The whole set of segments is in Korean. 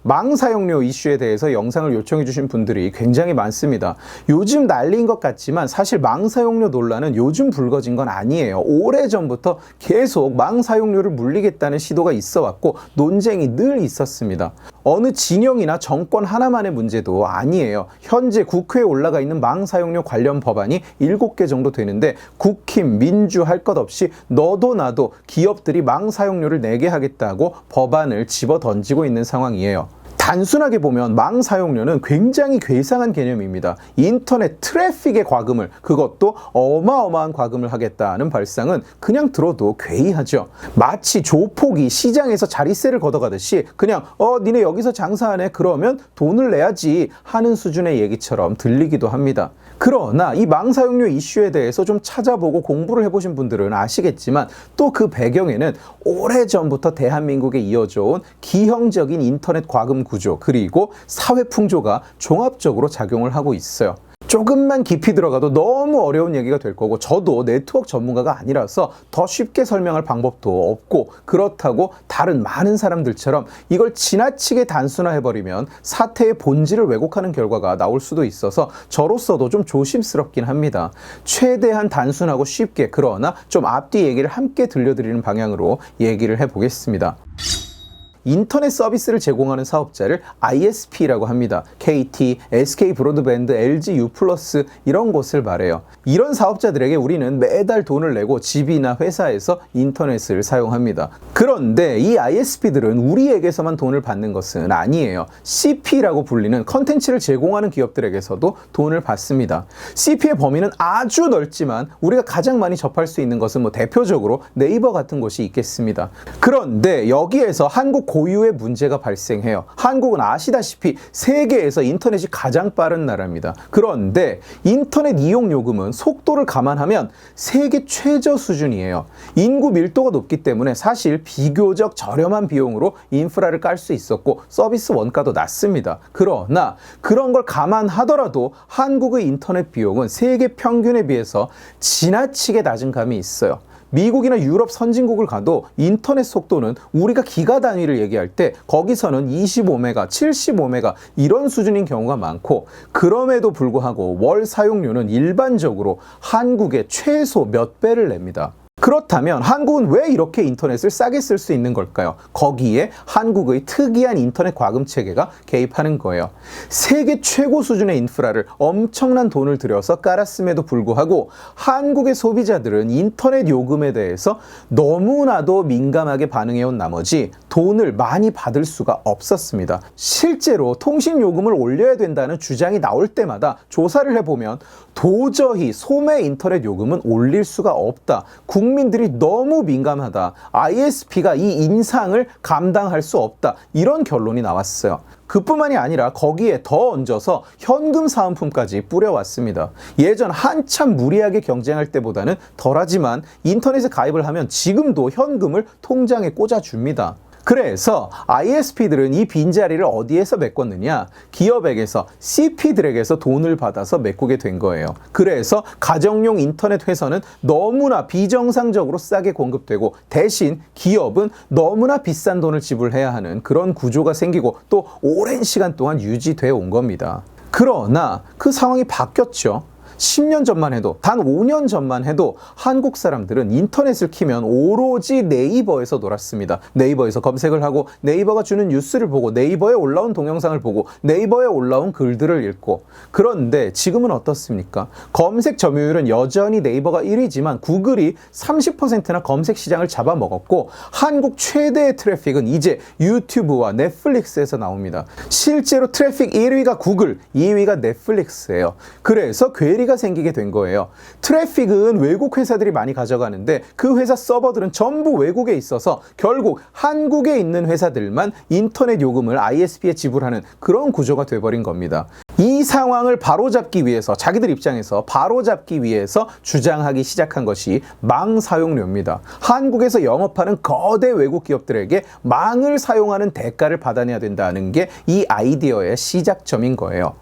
망 사용료 이슈에 대해서 영상을 요청해 주신 분들이 굉장히 많습니다. 요즘 난리인 것 같지만 사실 망 사용료 논란은 요즘 불거진 건 아니에요. 오래전부터 계속 망 사용료를 물리겠다는 시도가 있어 왔고 논쟁이 늘 있었습니다. 어느 진영이나 정권 하나만의 문제도 아니에요. 현재 국회에 올라가 있는 망 사용료 관련 법안이 7개 정도 되는데 국힘, 민주 할 것 없이 너도 나도 기업들이 망 사용료를 내게 하겠다고 법안을 집어 던지고 있는 상황이에요. 단순하게 보면 망 사용료는 굉장히 괴상한 개념입니다. 인터넷 트래픽의 과금을, 그것도 어마어마한 과금을 하겠다는 발상은 그냥 들어도 괴이하죠. 마치 조폭이 시장에서 자릿세를 걷어가듯이 그냥 니네 여기서 장사하네 그러면 돈을 내야지 하는 수준의 얘기처럼 들리기도 합니다. 그러나 이 망 사용료 이슈에 대해서 좀 찾아보고 공부를 해보신 분들은 아시겠지만 또 그 배경에는 오래전부터 대한민국에 이어져 온 기형적인 인터넷 과금 구조 그리고 사회 풍조가 종합적으로 작용을 하고 있어요. 조금만 깊이 들어가도 너무 어려운 얘기가 될 거고 저도 네트워크 전문가가 아니라서 더 쉽게 설명할 방법도 없고 그렇다고 다른 많은 사람들처럼 이걸 지나치게 단순화해버리면 사태의 본질을 왜곡하는 결과가 나올 수도 있어서 저로서도 좀 조심스럽긴 합니다. 최대한 단순하고 쉽게 그러나 좀 앞뒤 얘기를 함께 들려드리는 방향으로 얘기를 해보겠습니다. 인터넷 서비스를 제공하는 사업자를 ISP라고 합니다. KT, SK 브로드밴드, LG U+, 이런 곳을 말해요. 이런 사업자들에게 우리는 매달 돈을 내고 집이나 회사에서 인터넷을 사용합니다. 그런데 이 ISP들은 우리에게서만 돈을 받는 것은 아니에요. CP라고 불리는 컨텐츠를 제공하는 기업들에게서도 돈을 받습니다. CP의 범위는 아주 넓지만 우리가 가장 많이 접할 수 있는 것은 대표적으로 네이버 같은 곳이 있겠습니다. 그런데 여기에서 한국 고유의 문제가 발생해요. 한국은 아시다시피 세계에서 인터넷이 가장 빠른 나라입니다. 그런데 인터넷 이용 요금은 속도를 감안하면 세계 최저 수준이에요. 인구 밀도가 높기 때문에 사실 비교적 저렴한 비용으로 인프라를 깔 수 있었고 서비스 원가도 낮습니다. 그러나 그런 걸 감안하더라도 한국의 인터넷 비용은 세계 평균에 비해서 지나치게 낮은 감이 있어요. 미국이나 유럽 선진국을 가도 인터넷 속도는 우리가 기가 단위를 얘기할 때 거기서는 25메가, 75메가 이런 수준인 경우가 많고 그럼에도 불구하고 월 사용료는 일반적으로 한국의 최소 몇 배를 냅니다. 그렇다면 한국은 왜 이렇게 인터넷을 싸게 쓸 수 있는 걸까요? 거기에 한국의 특이한 인터넷 과금 체계가 개입하는 거예요. 세계 최고 수준의 인프라를 엄청난 돈을 들여서 깔았음에도 불구하고 한국의 소비자들은 인터넷 요금에 대해서 너무나도 민감하게 반응해온 나머지 돈을 많이 받을 수가 없었습니다. 실제로 통신 요금을 올려야 된다는 주장이 나올 때마다 조사를 해보면 도저히 소매 인터넷 요금은 올릴 수가 없다. 국민들이 너무 민감하다. ISP가 이 인상을 감당할 수 없다. 이런 결론이 나왔어요. 그뿐만이 아니라 거기에 더 얹어서 현금 사은품까지 뿌려왔습니다. 예전 한참 무리하게 경쟁할 때보다는 덜하지만 인터넷에 가입을 하면 지금도 현금을 통장에 꽂아줍니다. 그래서 ISP들은 이 빈자리를 어디에서 메꿨느냐? 기업에게서, CP들에게서 돈을 받아서 메꾸게 된 거예요. 그래서 가정용 인터넷 회선은 너무나 비정상적으로 싸게 공급되고 대신 기업은 너무나 비싼 돈을 지불해야 하는 그런 구조가 생기고 또 오랜 시간 동안 유지되어 온 겁니다. 그러나 그 상황이 바뀌었죠. 10년 전만 해도, 단 5년 전만 해도 한국 사람들은 인터넷을 키면 오로지 네이버에서 놀았습니다. 네이버에서 검색을 하고 네이버가 주는 뉴스를 보고 네이버에 올라온 동영상을 보고 네이버에 올라온 글들을 읽고 그런데 지금은 어떻습니까? 검색 점유율은 여전히 네이버가 1위지만 구글이 30%나 검색 시장을 잡아먹었고 한국 최대의 트래픽은 이제 유튜브와 넷플릭스에서 나옵니다. 실제로 트래픽 1위가 구글, 2위가 넷플릭스예요. 그래서 괴리가 생기게 된 거예요. 트래픽은 외국 회사들이 많이 가져가는데 그 회사 서버들은 전부 외국에 있어서 결국 한국에 있는 회사들만 인터넷 요금을 ISP에 지불하는 그런 구조가 돼버린 겁니다. 이 상황을 바로잡기 위해서 자기들 입장에서 바로잡기 위해서 주장하기 시작한 것이 망 사용료입니다. 한국에서 영업하는 거대 외국 기업들에게 망을 사용하는 대가를 받아내야 된다는 게 이 아이디어의 시작점인 거예요.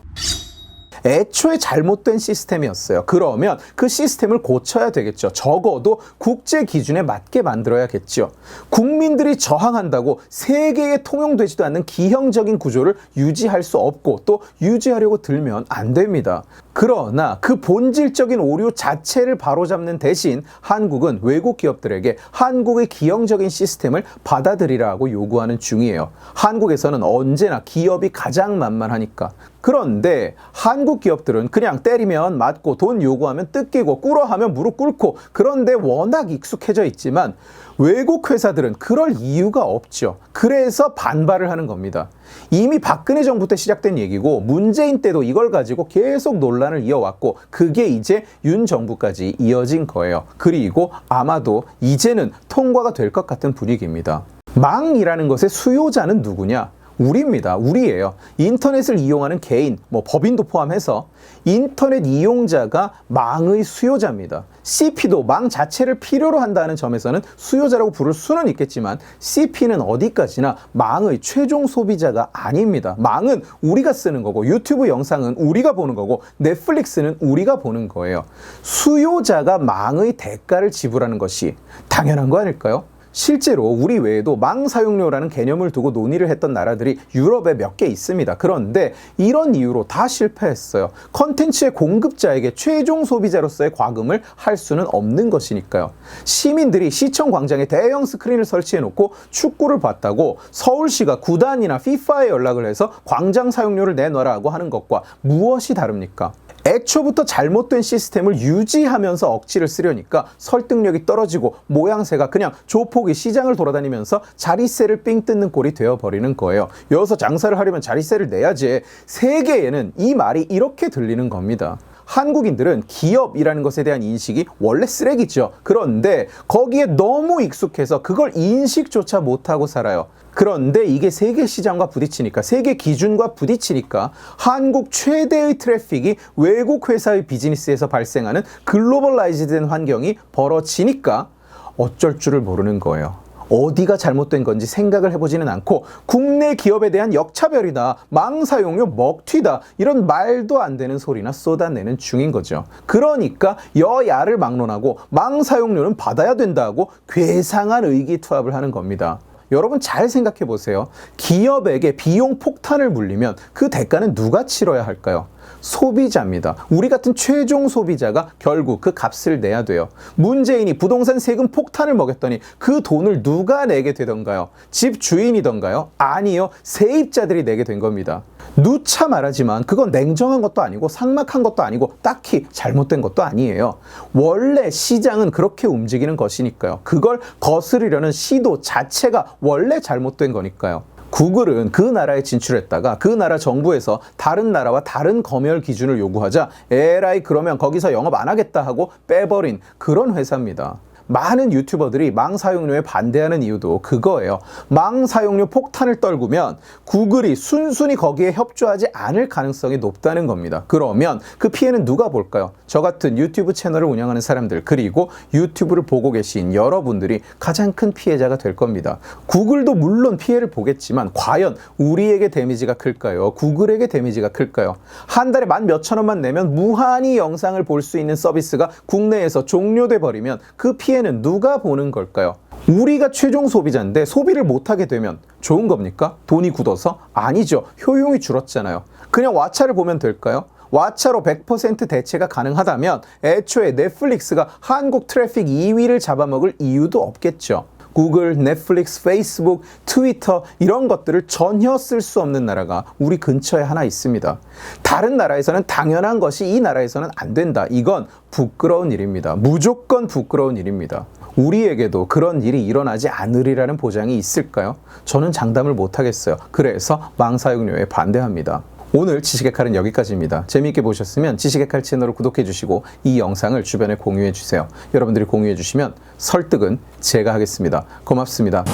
애초에 잘못된 시스템이었어요. 그러면 그 시스템을 고쳐야 되겠죠. 적어도 국제 기준에 맞게 만들어야겠죠. 국민들이 저항한다고 세계에 통용되지도 않는 기형적인 구조를 유지할 수 없고 또 유지하려고 들면 안 됩니다. 그러나 그 본질적인 오류 자체를 바로잡는 대신 한국은 외국 기업들에게 한국의 기형적인 시스템을 받아들이라고 요구하는 중이에요. 한국에서는 언제나 기업이 가장 만만하니까. 그런데 한국 기업들은 그냥 때리면 맞고 돈 요구하면 뜯기고 꿇어하면 무릎 꿇고 그런데 워낙 익숙해져 있지만 외국 회사들은 그럴 이유가 없죠. 그래서 반발을 하는 겁니다. 이미 박근혜 정부 때 시작된 얘기고 문재인 때도 이걸 가지고 계속 논란을 이어왔고 그게 이제 윤 정부까지 이어진 거예요. 그리고 아마도 이제는 통과가 될 것 같은 분위기입니다. 망이라는 것의 수요자는 누구냐? 우리입니다. 우리예요. 인터넷을 이용하는 개인, 법인도 포함해서 인터넷 이용자가 망의 수요자입니다. CP도 망 자체를 필요로 한다는 점에서는 수요자라고 부를 수는 있겠지만 CP는 어디까지나 망의 최종 소비자가 아닙니다. 망은 우리가 쓰는 거고 유튜브 영상은 우리가 보는 거고 넷플릭스는 우리가 보는 거예요. 수요자가 망의 대가를 지불하는 것이 당연한 거 아닐까요? 실제로 우리 외에도 망 사용료라는 개념을 두고 논의를 했던 나라들이 유럽에 몇 개 있습니다. 그런데 이런 이유로 다 실패했어요. 컨텐츠의 공급자에게 최종 소비자로서의 과금을 할 수는 없는 것이니까요. 시민들이 시청 광장에 대형 스크린을 설치해놓고 축구를 봤다고 서울시가 구단이나 FIFA에 연락을 해서 광장 사용료를 내놔라고 하는 것과 무엇이 다릅니까? 애초부터 잘못된 시스템을 유지하면서 억지를 쓰려니까 설득력이 떨어지고 모양새가 그냥 조폭이 시장을 돌아다니면서 자릿세를 삥 뜯는 꼴이 되어버리는 거예요. 여기서 장사를 하려면 자릿세를 내야지. 세계에는 이 말이 이렇게 들리는 겁니다. 한국인들은 기업이라는 것에 대한 인식이 원래 쓰레기죠. 그런데 거기에 너무 익숙해서 그걸 인식조차 못하고 살아요. 그런데 이게 세계 시장과 부딪히니까, 세계 기준과 부딪히니까 한국 최대의 트래픽이 외국 회사의 비즈니스에서 발생하는 글로벌라이즈된 환경이 벌어지니까 어쩔 줄을 모르는 거예요. 어디가 잘못된 건지 생각을 해보지는 않고 국내 기업에 대한 역차별이다, 망사용료 먹튀다 이런 말도 안 되는 소리나 쏟아내는 중인 거죠. 그러니까 여야를 막론하고 망사용료는 받아야 된다고 괴상한 의기투합을 하는 겁니다. 여러분 잘 생각해 보세요. 기업에게 비용 폭탄을 물리면 그 대가는 누가 치러야 할까요? 소비자입니다. 우리 같은 최종 소비자가 결국 그 값을 내야 돼요. 문재인이 부동산 세금 폭탄을 먹였더니 그 돈을 누가 내게 되던가요? 집 주인이던가요? 아니요. 세입자들이 내게 된 겁니다. 누차 말하지만 그건 냉정한 것도 아니고 삭막한 것도 아니고 딱히 잘못된 것도 아니에요. 원래 시장은 그렇게 움직이는 것이니까요. 그걸 거스르려는 시도 자체가 원래 잘못된 거니까요. 구글은 그 나라에 진출했다가 그 나라 정부에서 다른 나라와 다른 검열 기준을 요구하자 에라이 그러면 거기서 영업 안 하겠다 하고 빼버린 그런 회사입니다. 많은 유튜버들이 망 사용료에 반대하는 이유도 그거예요. 망 사용료 폭탄을 떨구면 구글이 순순히 거기에 협조하지 않을 가능성이 높다는 겁니다. 그러면 그 피해는 누가 볼까요? 저 같은 유튜브 채널을 운영하는 사람들, 그리고 유튜브를 보고 계신 여러분들이 가장 큰 피해자가 될 겁니다. 구글도 물론 피해를 보겠지만 과연 우리에게 데미지가 클까요? 구글에게 데미지가 클까요? 한 달에 만 몇천 원만 내면 무한히 영상을 볼 수 있는 서비스가 국내에서 종료돼 버리면 그 피해는 누가 보는 걸까요? 우리가 최종 소비자인데 소비를 못하게 되면 좋은 겁니까? 돈이 굳어서? 아니죠. 효용이 줄었잖아요. 그냥 왓챠를 보면 될까요? 왓챠로 100% 대체가 가능하다면 애초에 넷플릭스가 한국 트래픽 2위를 잡아먹을 이유도 없겠죠. 구글, 넷플릭스, 페이스북, 트위터 이런 것들을 전혀 쓸 수 없는 나라가 우리 근처에 하나 있습니다. 다른 나라에서는 당연한 것이 이 나라에서는 안 된다. 이건 부끄러운 일입니다. 무조건 부끄러운 일입니다. 우리에게도 그런 일이 일어나지 않으리라는 보장이 있을까요? 저는 장담을 못하겠어요. 그래서 망사용료에 반대합니다. 오늘 지식의 칼은 여기까지입니다. 재미있게 보셨으면 지식의 칼 채널을 구독해 주시고 이 영상을 주변에 공유해 주세요. 여러분들이 공유해 주시면 설득은 제가 하겠습니다. 고맙습니다.